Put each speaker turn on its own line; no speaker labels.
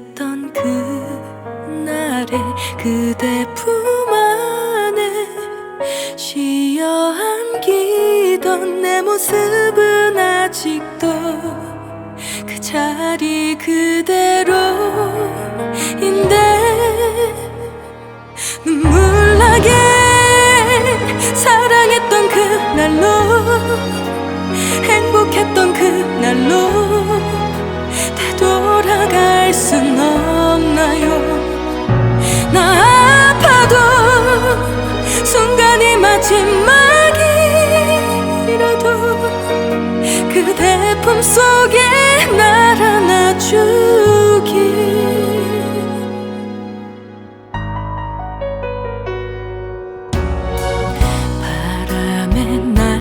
있던 그날에 그대 품 안에 쉬어 안기던 내 모습은 아직도 그 자리 그대로인데 눈물나게 사랑했던 그날로 행복했던 그날로 되돌아갈 순 없나요? 나 아파도 순간이 마지막이라도 그대 품속에